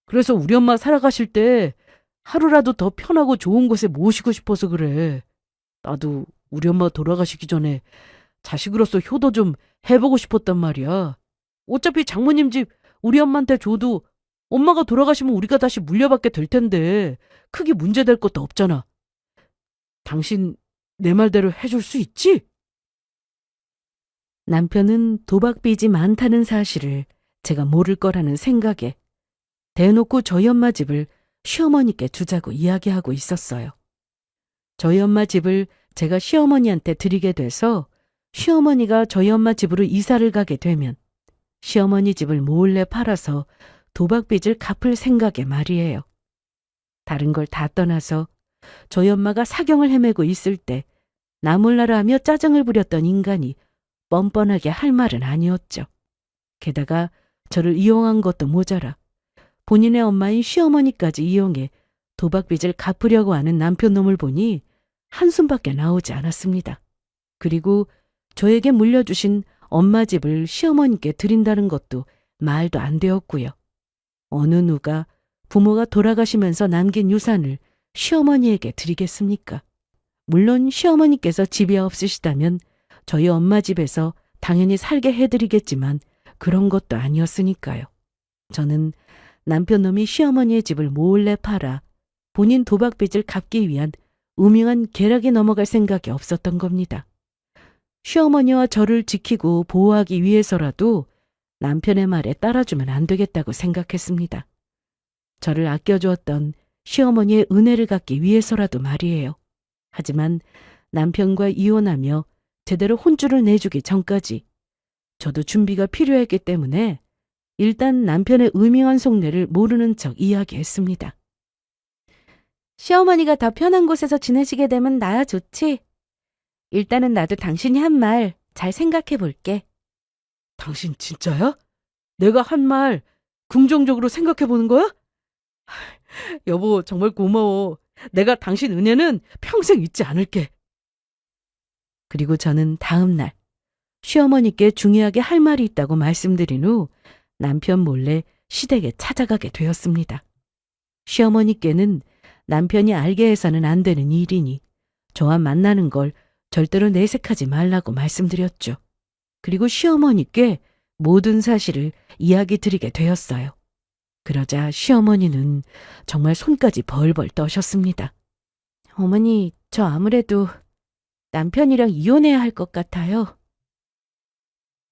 그래서 우리 엄마 살아가실 때 하루라도 더 편하고 좋은 곳에 모시고 싶어서 그래. 나도 우리 엄마 돌아가시기 전에 자식으로서 효도 좀 해보고 싶었단 말이야. 어차피 장모님 집 우리 엄마한테 줘도 엄마가 돌아가시면 우리가 다시 물려받게 될 텐데 크게 문제될 것도 없잖아. 당신 내 말대로 해줄 수 있지? 남편은 도박빚이 많다는 사실을 제가 모를 거라는 생각에 대놓고 저희 엄마 집을 시어머니께 주자고 이야기하고 있었어요. 저희 엄마 집을 제가 시어머니한테 드리게 돼서 시어머니가 저희 엄마 집으로 이사를 가게 되면 시어머니 집을 몰래 팔아서 도박빚을 갚을 생각에 말이에요. 다른 걸 다 떠나서 저희 엄마가 사경을 헤매고 있을 때 나 몰라라 하며 짜증을 부렸던 인간이 뻔뻔하게 할 말은 아니었죠. 게다가 저를 이용한 것도 모자라 본인의 엄마인 시어머니까지 이용해 도박빚을 갚으려고 하는 남편 놈을 보니 한숨밖에 나오지 않았습니다. 그리고 저에게 물려주신 엄마 집을 시어머니께 드린다는 것도 말도 안 되었고요. 어느 누가 부모가 돌아가시면서 남긴 유산을 시어머니에게 드리겠습니까? 물론 시어머니께서 집이 없으시다면 저희 엄마 집에서 당연히 살게 해드리겠지만 그런 것도 아니었으니까요. 저는 남편 놈이 시어머니의 집을 몰래 팔아 본인 도박빚을 갚기 위한 음흉한 계략에 넘어갈 생각이 없었던 겁니다. 시어머니와 저를 지키고 보호하기 위해서라도 남편의 말에 따라주면 안 되겠다고 생각했습니다. 저를 아껴주었던 시어머니의 은혜를 갚기 위해서라도 말이에요. 하지만 남편과 이혼하며 제대로 혼주를 내주기 전까지 저도 준비가 필요했기 때문에 일단 남편의 음흉한 속내를 모르는 척 이야기했습니다. 시어머니가 더 편한 곳에서 지내시게 되면 나야 좋지. 일단은 나도 당신이 한 말 잘 생각해 볼게. 당신 진짜야? 내가 한 말 긍정적으로 생각해 보는 거야? 여보, 정말 고마워. 내가 당신 은혜는 평생 잊지 않을게. 그리고 저는 다음 날 시어머니께 중요하게 할 말이 있다고 말씀드린 후 남편 몰래 시댁에 찾아가게 되었습니다. 시어머니께는 남편이 알게 해서는 안 되는 일이니 저와 만나는 걸 절대로 내색하지 말라고 말씀드렸죠. 그리고 시어머니께 모든 사실을 이야기 드리게 되었어요. 그러자 시어머니는 정말 손까지 벌벌 떠셨습니다. 어머니, 저 아무래도 남편이랑 이혼해야 할 것 같아요.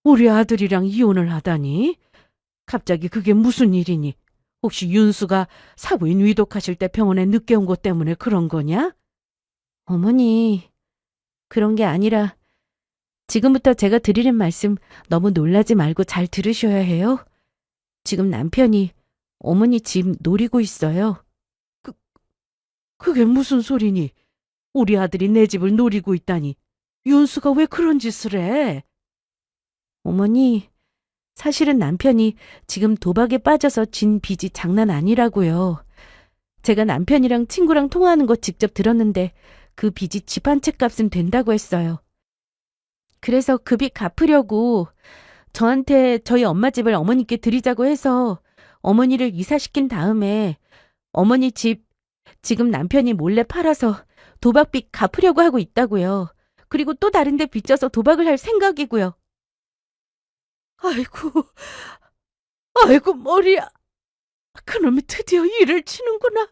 우리 아들이랑 이혼을 하다니? 갑자기 그게 무슨 일이니? 혹시 윤수가 사부인 위독하실 때 병원에 늦게 온 것 때문에 그런 거냐? 어머니, 그런 게 아니라 지금부터 제가 드리는 말씀 너무 놀라지 말고 잘 들으셔야 해요. 지금 남편이 어머니 집 노리고 있어요. 그게 무슨 소리니? 우리 아들이 내 집을 노리고 있다니. 윤수가 왜 그런 짓을 해? 어머니, 사실은 남편이 지금 도박에 빠져서 진 빚이 장난 아니라고요. 제가 남편이랑 친구랑 통화하는 거 직접 들었는데 그 빚이 집 한 채 값은 된다고 했어요. 그래서 그 빚 갚으려고 저한테 저희 엄마 집을 어머니께 드리자고 해서 어머니를 이사시킨 다음에 어머니 집 지금 남편이 몰래 팔아서 도박빚 갚으려고 하고 있다고요. 그리고 또 다른 데 빚져서 도박을 할 생각이고요. 아이고 머리야. 그놈이 드디어 일을 치는구나.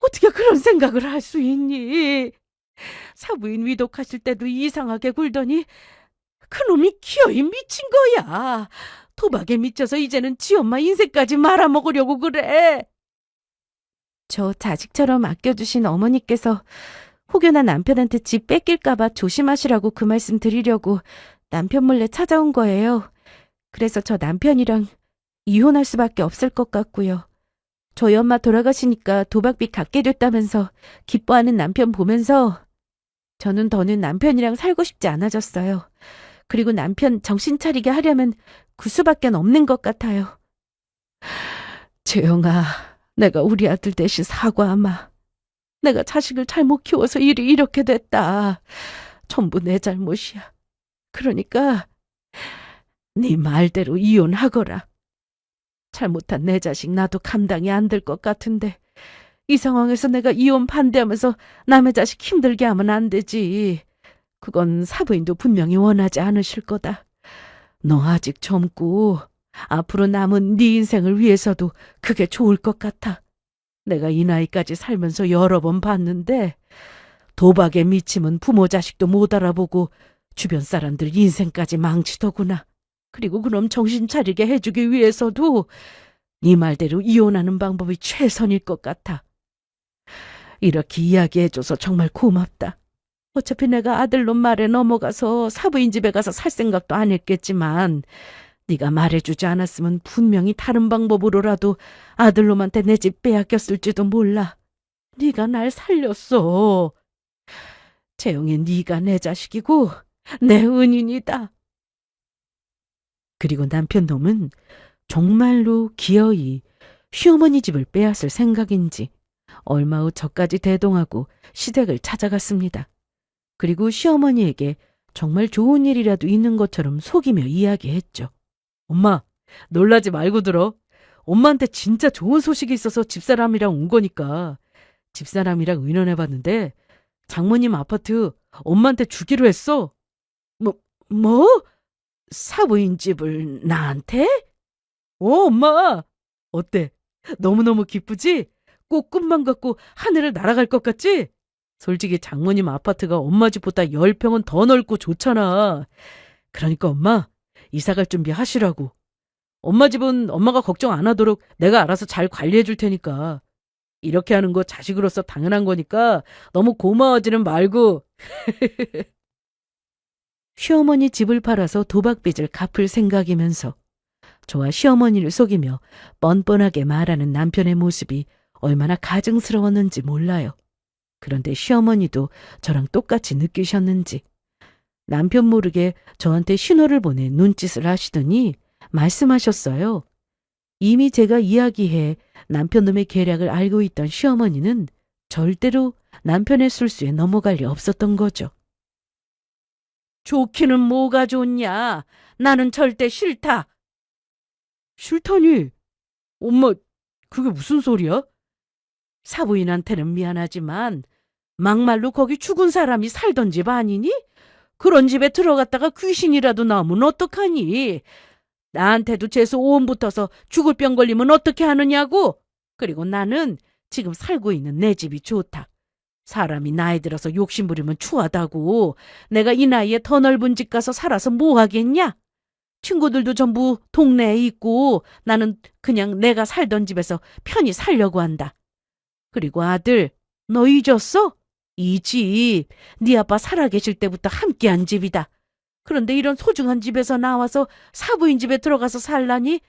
어떻게 그런 생각을 할 수 있니? 사부인 위독하실 때도 이상하게 굴더니 그놈이 기어이 미친 거야. 도박에 미쳐서 이제는 지 엄마 인생까지 말아먹으려고 그래. 저 자식처럼 아껴주신 어머니께서 혹여나 남편한테 집 뺏길까봐 조심하시라고 그 말씀 드리려고 남편 몰래 찾아온 거예요. 그래서 저 남편이랑 이혼할 수밖에 없을 것 같고요. 저희 엄마 돌아가시니까 도박빚 갚게 됐다면서 기뻐하는 남편 보면서 저는 더는 남편이랑 살고 싶지 않아졌어요. 그리고 남편 정신 차리게 하려면 그 수밖에 없는 것 같아요. 재영아, 내가 우리 아들 대신 사과하마. 내가 자식을 잘못 키워서 일이 이렇게 됐다. 전부 내 잘못이야. 그러니까 네 말대로 이혼하거라. 잘못한 내 자식 나도 감당이 안 될 것 같은데 이 상황에서 내가 이혼 반대하면서 남의 자식 힘들게 하면 안 되지. 그건 사부인도 분명히 원하지 않으실 거다. 너 아직 젊고 앞으로 남은 네 인생을 위해서도 그게 좋을 것 같아. 내가 이 나이까지 살면서 여러 번 봤는데 도박에 미치면 부모 자식도 못 알아보고 주변 사람들 인생까지 망치더구나. 그리고 그럼 정신 차리게 해주기 위해서도 네 말대로 이혼하는 방법이 최선일 것 같아. 이렇게 이야기해줘서 정말 고맙다. 어차피 내가 아들놈 말에 넘어가서 사부인 집에 가서 살 생각도 안 했겠지만 네가 말해주지 않았으면 분명히 다른 방법으로라도 아들놈한테 내 집 빼앗겼을지도 몰라. 네가 날 살렸어. 재영이 네가 내 자식이고 내 은인이다. 그리고 남편 놈은 정말로 기어이 시어머니 집을 빼앗을 생각인지 얼마 후 저까지 대동하고 시댁을 찾아갔습니다. 그리고 시어머니에게 정말 좋은 일이라도 있는 것처럼 속이며 이야기했죠. 엄마, 놀라지 말고 들어. 엄마한테 진짜 좋은 소식이 있어서 집사람이랑 온 거니까. 집사람이랑 의논해봤는데 장모님 아파트 엄마한테 주기로 했어. 뭐? 사부인 집을 나한테? 엄마! 어때? 너무너무 기쁘지? 꼭 꿈만 같고 하늘을 날아갈 것 같지? 솔직히 장모님 아파트가 엄마 집보다 10평은 더 넓고 좋잖아. 그러니까 엄마, 이사갈 준비 하시라고. 엄마 집은 엄마가 걱정 안 하도록 내가 알아서 잘 관리해 줄 테니까. 이렇게 하는 거 자식으로서 당연한 거니까 너무 고마워하지는 말고. 시어머니 집을 팔아서 도박빚을 갚을 생각이면서 저와 시어머니를 속이며 뻔뻔하게 말하는 남편의 모습이 얼마나 가증스러웠는지 몰라요. 그런데 시어머니도 저랑 똑같이 느끼셨는지 남편 모르게 저한테 신호를 보내 눈짓을 하시더니 말씀하셨어요. 이미 제가 이야기해 남편놈의 계략을 알고 있던 시어머니는 절대로 남편의 술수에 넘어갈 리 없었던 거죠. 좋기는 뭐가 좋냐? 나는 절대 싫다. 싫다니? 엄마, 그게 무슨 소리야? 사부인한테는 미안하지만 막말로 거기 죽은 사람이 살던 집 아니니? 그런 집에 들어갔다가 귀신이라도 나오면 어떡하니? 나한테도 재수 오온 붙어서 죽을 병 걸리면 어떻게 하느냐고? 그리고 나는 지금 살고 있는 내 집이 좋다. 사람이 나이 들어서 욕심 부리면 추하다고. 내가 이 나이에 더 넓은 집 가서 살아서 뭐 하겠냐? 친구들도 전부 동네에 있고 나는 그냥 내가 살던 집에서 편히 살려고 한다. 그리고 아들, 너 잊었어? 이 집, 네 아빠 살아계실 때부터 함께한 집이다. 그런데 이런 소중한 집에서 나와서 사부인 집에 들어가서 살라니?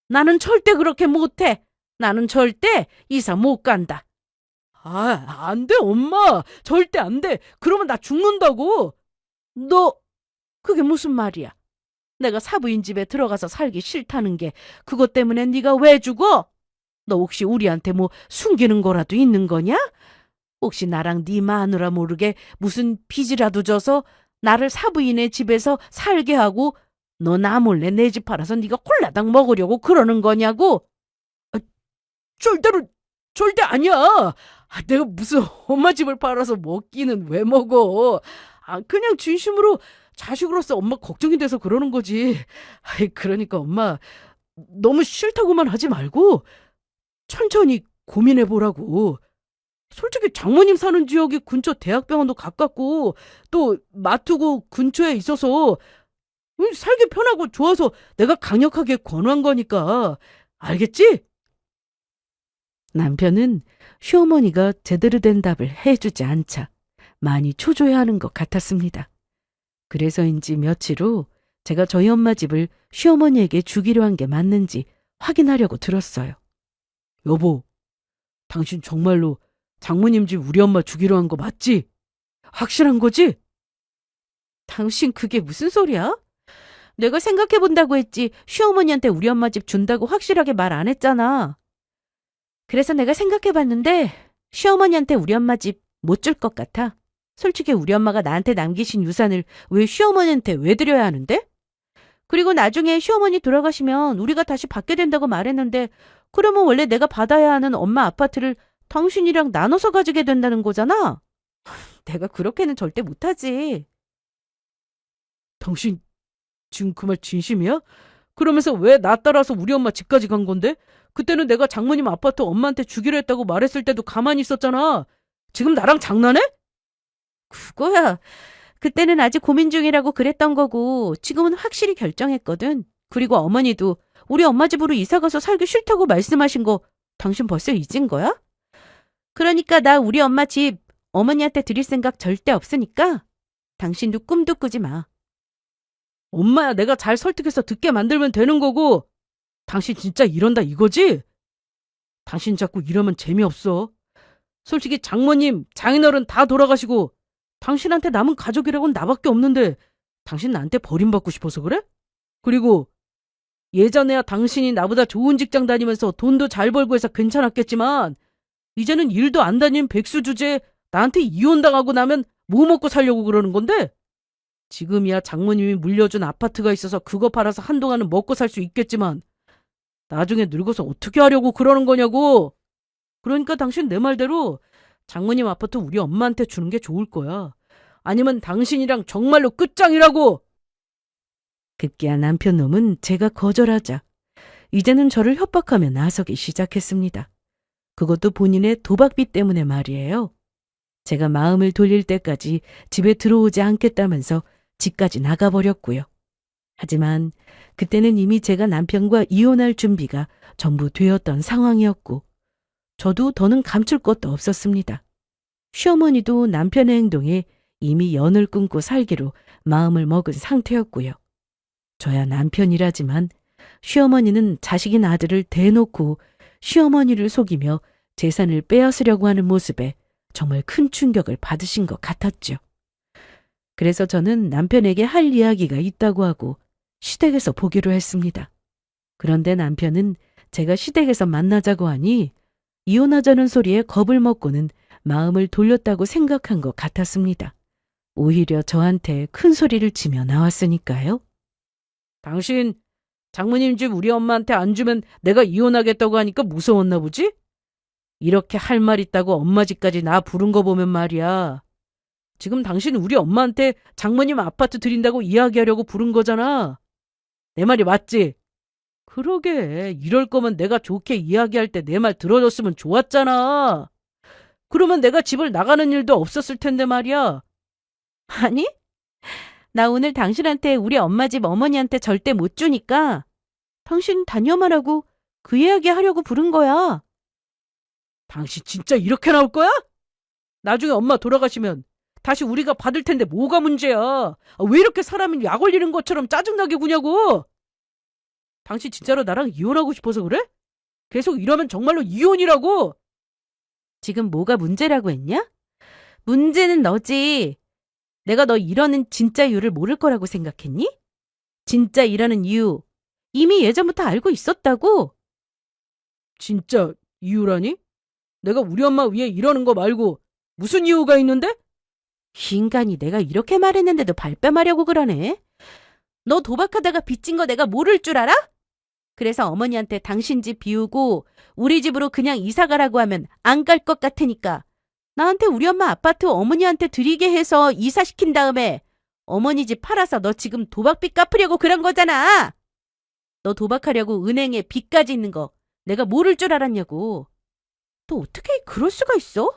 나는 절대 그렇게 못해. 나는 절대 이사 못 간다. 안 돼, 엄마. 절대 안 돼. 그러면 나 죽는다고. 너, 그게 무슨 말이야? 내가 사부인 집에 들어가서 살기 싫다는 게 그것 때문에 네가 왜 죽어? 너 혹시 우리한테 뭐 숨기는 거라도 있는 거냐? 혹시 나랑 네 마누라 모르게 무슨 빚이라도 져서 나를 사부인의 집에서 살게 하고 너 나 몰래 내 집 팔아서 네가 홀라당 먹으려고 그러는 거냐고? 절대 아니야. 내가 무슨 엄마 집을 팔아서 먹기는 왜 먹어? 그냥 진심으로 자식으로서 엄마 걱정이 돼서 그러는 거지. 그러니까 엄마 너무 싫다고만 하지 말고 천천히 고민해 보라고. 솔직히 장모님 사는 지역이 근처 대학병원도 가깝고 또 마트고 근처에 있어서 살기 편하고 좋아서 내가 강력하게 권유한 거니까. 알겠지? 남편은 시어머니가 제대로 된 답을 해주지 않자 많이 초조해하는 것 같았습니다. 그래서인지 며칠 후 제가 저희 엄마 집을 시어머니에게 주기로 한 게 맞는지 확인하려고 들었어요. 여보, 당신 정말로 장모님 집 우리 엄마 주기로 한 거 맞지? 확실한 거지? 당신 그게 무슨 소리야? 내가 생각해 본다고 했지 시어머니한테 우리 엄마 집 준다고 확실하게 말 안 했잖아. 그래서 내가 생각해 봤는데 시어머니한테 우리 엄마 집 못 줄 것 같아. 솔직히 우리 엄마가 나한테 남기신 유산을 왜 시어머니한테 왜 드려야 하는데? 그리고 나중에 시어머니 돌아가시면 우리가 다시 받게 된다고 말했는데 그러면 원래 내가 받아야 하는 엄마 아파트를 당신이랑 나눠서 가지게 된다는 거잖아. 내가 그렇게는 절대 못하지. 당신 지금 그 말 진심이야? 그러면서 왜 나 따라서 우리 엄마 집까지 간 건데? 그때는 내가 장모님 아파트 엄마한테 주기로 했다고 말했을 때도 가만히 있었잖아. 지금 나랑 장난해? 그거야. 그때는 아직 고민 중이라고 그랬던 거고 지금은 확실히 결정했거든. 그리고 어머니도 우리 엄마 집으로 이사가서 살기 싫다고 말씀하신 거 당신 벌써 잊은 거야? 그러니까 나 우리 엄마 집 어머니한테 드릴 생각 절대 없으니까 당신도 꿈도 꾸지 마. 엄마야, 내가 잘 설득해서 듣게 만들면 되는 거고 당신 진짜 이런다 이거지? 당신 자꾸 이러면 재미없어. 솔직히 장모님, 장인어른 다 돌아가시고 당신한테 남은 가족이라고는 나밖에 없는데 당신 나한테 버림받고 싶어서 그래? 그리고 예전에야 당신이 나보다 좋은 직장 다니면서 돈도 잘 벌고 해서 괜찮았겠지만 이제는 일도 안 다니는 백수 주제에 나한테 이혼당하고 나면 뭐 먹고 살려고 그러는 건데? 지금이야 장모님이 물려준 아파트가 있어서 그거 팔아서 한동안은 먹고 살 수 있겠지만 나중에 늙어서 어떻게 하려고 그러는 거냐고. 그러니까 당신 내 말대로 장모님 아파트 우리 엄마한테 주는 게 좋을 거야. 아니면 당신이랑 정말로 끝장이라고. 급기야 남편 놈은 제가 거절하자 이제는 저를 협박하며 나서기 시작했습니다. 그것도 본인의 도박비 때문에 말이에요. 제가 마음을 돌릴 때까지 집에 들어오지 않겠다면서 집까지 나가버렸고요. 하지만 그때는 이미 제가 남편과 이혼할 준비가 전부 되었던 상황이었고 저도 더는 감출 것도 없었습니다. 시어머니도 남편의 행동에 이미 연을 끊고 살기로 마음을 먹은 상태였고요. 저야 남편이라지만 시어머니는 자식인 아들을 대놓고 시어머니를 속이며 재산을 빼앗으려고 하는 모습에 정말 큰 충격을 받으신 것 같았죠. 그래서 저는 남편에게 할 이야기가 있다고 하고 시댁에서 보기로 했습니다. 그런데 남편은 제가 시댁에서 만나자고 하니 이혼하자는 소리에 겁을 먹고는 마음을 돌렸다고 생각한 것 같았습니다. 오히려 저한테 큰 소리를 치며 나왔으니까요. 당신 장모님 집 우리 엄마한테 안 주면 내가 이혼하겠다고 하니까 무서웠나 보지? 이렇게 할 말 있다고 엄마 집까지 나 부른 거 보면 말이야. 지금 당신 우리 엄마한테 장모님 아파트 드린다고 이야기하려고 부른 거잖아. 내 말이 맞지? 그러게, 이럴 거면 내가 좋게 이야기할 때 내 말 들어줬으면 좋았잖아. 그러면 내가 집을 나가는 일도 없었을 텐데 말이야. 아니? 나 오늘 당신한테 우리 엄마 집 어머니한테 절대 못 주니까 당신 다녀만 하고 그 이야기 하려고 부른 거야. 당신 진짜 이렇게 나올 거야? 나중에 엄마 돌아가시면 다시 우리가 받을 텐데 뭐가 문제야? 왜 이렇게 사람이 약 올리는 것처럼 짜증나게 구냐고? 당신 진짜로 나랑 이혼하고 싶어서 그래? 계속 이러면 정말로 이혼이라고! 지금 뭐가 문제라고 했냐? 문제는 너지. 내가 너 이러는 진짜 이유를 모를 거라고 생각했니? 진짜 이러는 이유 이미 예전부터 알고 있었다고. 진짜 이유라니? 내가 우리 엄마 위해 이러는 거 말고 무슨 이유가 있는데? 이 인간이 내가 이렇게 말했는데도 발뺌하려고 그러네. 너 도박하다가 빚진 거 내가 모를 줄 알아? 그래서 어머니한테 당신 집 비우고 우리 집으로 그냥 이사 가라고 하면 안 갈 것 같으니까 나한테 우리 엄마 아파트 어머니한테 드리게 해서 이사시킨 다음에 어머니 집 팔아서 너 지금 도박빚 갚으려고 그런 거잖아. 너 도박하려고 은행에 빚까지 있는 거 내가 모를 줄 알았냐고. 너 어떻게 그럴 수가 있어?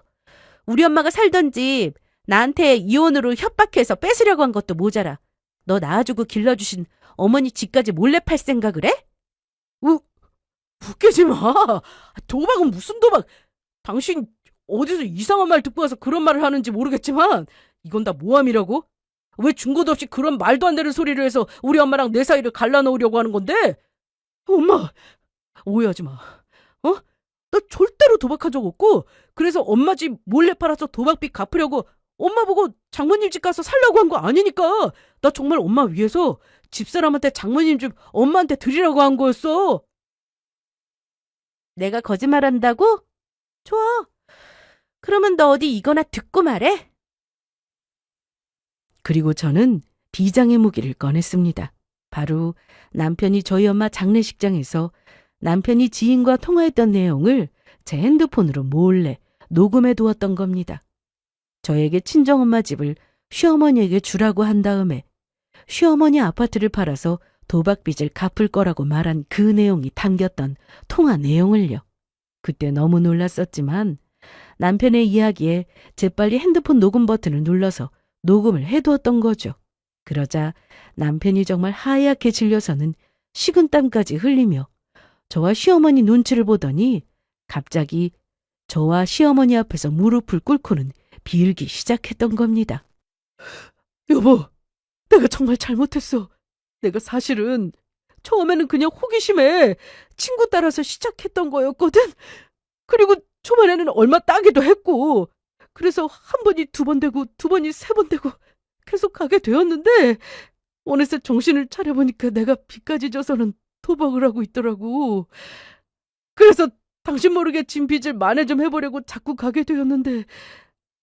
우리 엄마가 살던 집 나한테 이혼으로 협박해서 뺏으려고 한 것도 모자라. 너 낳아주고 길러주신 어머니 집까지 몰래 팔 생각을 해? 웃기지 마. 도박은 무슨 도박. 당신 어디서 이상한 말 듣고 와서 그런 말을 하는지 모르겠지만 이건 다 모함이라고? 왜 중고도 없이 그런 말도 안 되는 소리를 해서 우리 엄마랑 내 사이를 갈라놓으려고 하는 건데? 엄마, 오해하지 마. 어? 나 절대로 도박한 적 없고 그래서 엄마 집 몰래 팔아서 도박빚 갚으려고 엄마 보고 장모님 집 가서 살려고 한 거 아니니까. 나 정말 엄마 위해서 집사람한테 장모님 집 엄마한테 드리라고 한 거였어. 내가 거짓말한다고? 좋아. 그러면 너 어디 이거나 듣고 말해. 그리고 저는 비장의 무기를 꺼냈습니다. 바로 남편이 저희 엄마 장례식장에서 남편이 지인과 통화했던 내용을 제 핸드폰으로 몰래 녹음해 두었던 겁니다. 저에게 친정엄마 집을 시어머니에게 주라고 한 다음에 시어머니 아파트를 팔아서 도박빚을 갚을 거라고 말한 그 내용이 담겼던 통화 내용을요. 그때 너무 놀랐었지만 남편의 이야기에 재빨리 핸드폰 녹음 버튼을 눌러서 녹음을 해두었던 거죠. 그러자 남편이 정말 하얗게 질려서는 식은땀까지 흘리며 저와 시어머니 눈치를 보더니 갑자기 저와 시어머니 앞에서 무릎을 꿇고는 빌기 시작했던 겁니다. 여보, 내가 정말 잘못했어. 내가 사실은 처음에는 그냥 호기심에 친구 따라서 시작했던 거였거든. 그리고 초반에는 얼마 따기도 했고 그래서 한 번이 두 번 되고 두 번이 세 번 되고 계속 가게 되었는데 어느새 정신을 차려보니까 내가 빚까지 져서는 도박을 하고 있더라고. 그래서 당신 모르게 진 빚을 만회 좀 해보려고 자꾸 가게 되었는데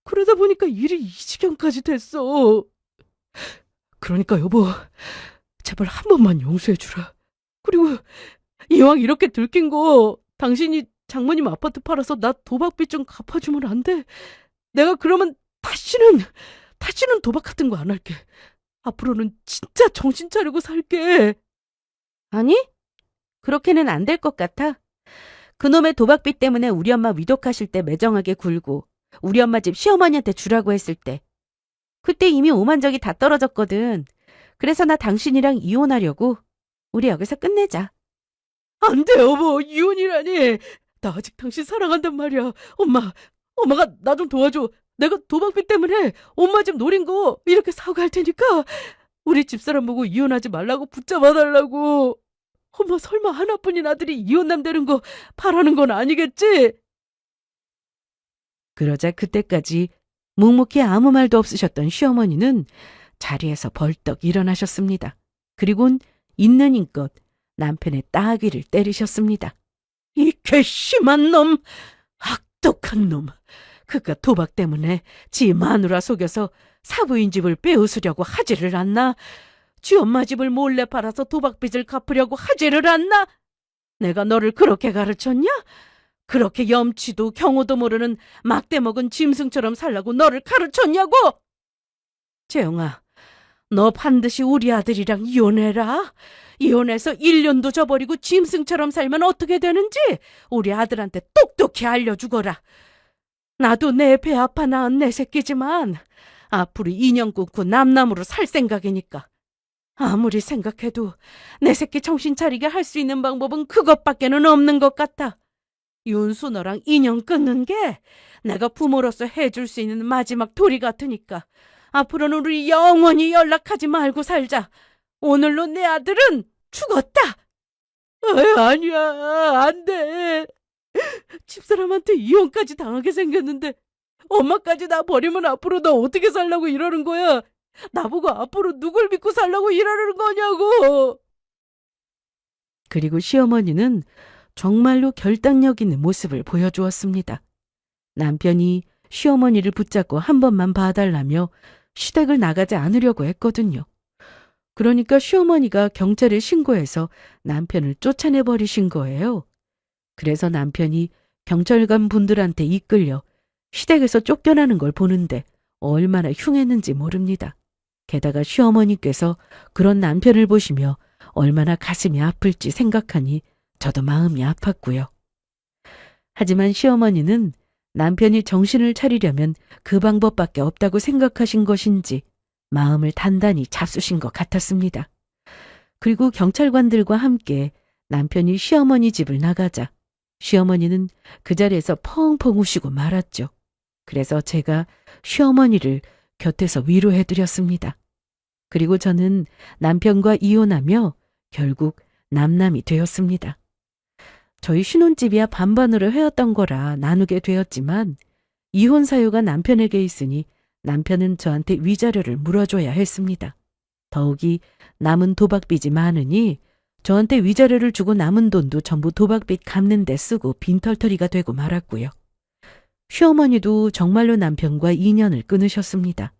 그러다 보니까 일이 이 지경까지 됐어. 그러니까 여보, 제발 한 번만 용서해주라. 그리고 이왕 이렇게 들킨 거 당신이 장모님 아파트 팔아서 나 도박빚 좀 갚아주면 안 돼? 내가 그러면 다시는 도박 같은 거 안 할게. 앞으로는 진짜 정신 차리고 살게. 아니? 그렇게는 안 될 것 같아. 그놈의 도박빚 때문에 우리 엄마 위독하실 때 매정하게 굴고 우리 엄마 집 시어머니한테 주라고 했을 때 그때 이미 오만적이 다 떨어졌거든. 그래서 나 당신이랑 이혼하려고. 우리 여기서 끝내자. 안 돼, 여보. 이혼이라니. 나 아직 당신 사랑한단 말이야. 엄마가 나 좀 도와줘. 내가 도박빚 때문에 엄마 집 노린 거 이렇게 사과할 테니까 우리 집사람 보고 이혼하지 말라고 붙잡아달라고. 엄마 설마 하나뿐인 아들이 이혼남 되는 거 바라는 건 아니겠지? 그러자 그때까지 묵묵히 아무 말도 없으셨던 시어머니는 자리에서 벌떡 일어나셨습니다. 그리곤 있는 힘껏 남편의 따귀를 때리셨습니다. 이 괘씸한 놈! 악독한 놈! 그가 도박 때문에 지 마누라 속여서 사부인 집을 빼앗으려고 하지를 않나? 지 엄마 집을 몰래 팔아서 도박빚을 갚으려고 하지를 않나? 내가 너를 그렇게 가르쳤냐? 그렇게 염치도 경호도 모르는 막대 먹은 짐승처럼 살라고 너를 가르쳤냐고? 재영아, 너 반드시 우리 아들이랑 이혼해라. 이혼해서 1년도 저버리고 짐승처럼 살면 어떻게 되는지 우리 아들한테 똑똑히 알려주거라. 나도 내 배 아파 낳은 내 새끼지만 앞으로 인연 끊고 남남으로 살 생각이니까. 아무리 생각해도 내 새끼 정신 차리게 할 수 있는 방법은 그것밖에는 없는 것 같아. 윤수 너랑 인연 끊는 게 내가 부모로서 해줄 수 있는 마지막 도리 같으니까 앞으로는 우리 영원히 연락하지 말고 살자. 오늘로 내 아들은 죽었다. 아니야, 안 돼. 집사람한테 이혼까지 당하게 생겼는데 엄마까지 나 버리면 앞으로 너 어떻게 살라고 이러는 거야? 나보고 앞으로 누굴 믿고 살라고 이러는 거냐고. 그리고 시어머니는 정말로 결단력 있는 모습을 보여주었습니다. 남편이 시어머니를 붙잡고 한 번만 봐달라며 시댁을 나가지 않으려고 했거든요. 그러니까 시어머니가 경찰에 신고해서 남편을 쫓아내버리신 거예요. 그래서 남편이 경찰관 분들한테 이끌려 시댁에서 쫓겨나는 걸 보는데 얼마나 흉했는지 모릅니다. 게다가 시어머니께서 그런 남편을 보시며 얼마나 가슴이 아플지 생각하니 저도 마음이 아팠고요. 하지만 시어머니는 남편이 정신을 차리려면 그 방법밖에 없다고 생각하신 것인지 마음을 단단히 잡수신 것 같았습니다. 그리고 경찰관들과 함께 남편이 시어머니 집을 나가자 시어머니는 그 자리에서 펑펑 우시고 말았죠. 그래서 제가 시어머니를 곁에서 위로해드렸습니다. 그리고 저는 남편과 이혼하며 결국 남남이 되었습니다. 저희 신혼집이야 반반으로 헤었던 거라 나누게 되었지만 이혼 사유가 남편에게 있으니 남편은 저한테 위자료를 물어줘야 했습니다. 더욱이 남은 도박빚이 많으니 저한테 위자료를 주고 남은 돈도 전부 도박빚 갚는 데 쓰고 빈털터리가 되고 말았고요. 시어머니도 정말로 남편과 인연을 끊으셨습니다.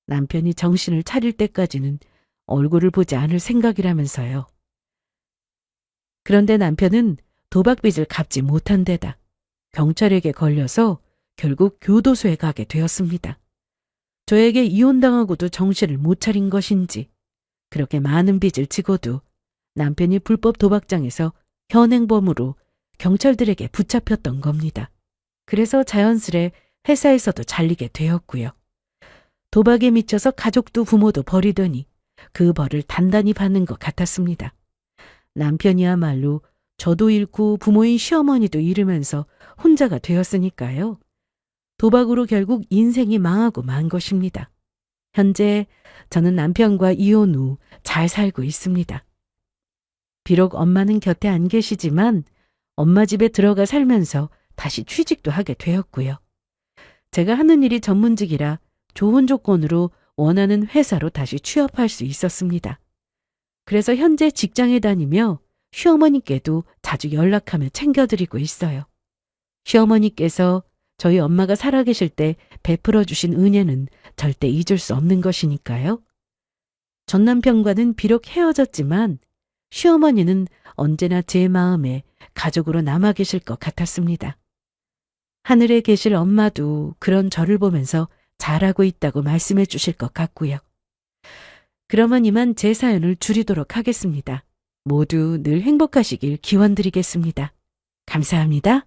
남편이 정신을 차릴 때까지는 얼굴을 보지 않을 생각이라면서요. 그런데 남편은 도박빚을 갚지 못한 데다 경찰에게 걸려서 결국 교도소에 가게 되었습니다. 저에게 이혼당하고도 정신을 못 차린 것인지 그렇게 많은 빚을 지고도 남편이 불법 도박장에서 현행범으로 경찰들에게 붙잡혔던 겁니다. 그래서 자연스레 회사에서도 잘리게 되었고요. 도박에 미쳐서 가족도 부모도 버리더니 그 벌을 단단히 받는 것 같았습니다. 남편이야말로 저도 잃고 부모인 시어머니도 잃으면서 혼자가 되었으니까요. 도박으로 결국 인생이 망하고 만 것입니다. 현재 저는 남편과 이혼 후 잘 살고 있습니다. 비록 엄마는 곁에 안 계시지만 엄마 집에 들어가 살면서 다시 취직도 하게 되었고요. 제가 하는 일이 전문직이라 좋은 조건으로 원하는 회사로 다시 취업할 수 있었습니다. 그래서 현재 직장에 다니며 시어머니께도 자주 연락하며 챙겨드리고 있어요. 시어머니께서 저희 엄마가 살아계실 때 베풀어 주신 은혜는 절대 잊을 수 없는 것이니까요. 전 남편과는 비록 헤어졌지만 시어머니는 언제나 제 마음에 가족으로 남아 계실 것 같았습니다. 하늘에 계실 엄마도 그런 저를 보면서 잘하고 있다고 말씀해 주실 것 같고요. 그러면 이만 제 사연을 줄이도록 하겠습니다. 모두 늘 행복하시길 기원드리겠습니다. 감사합니다.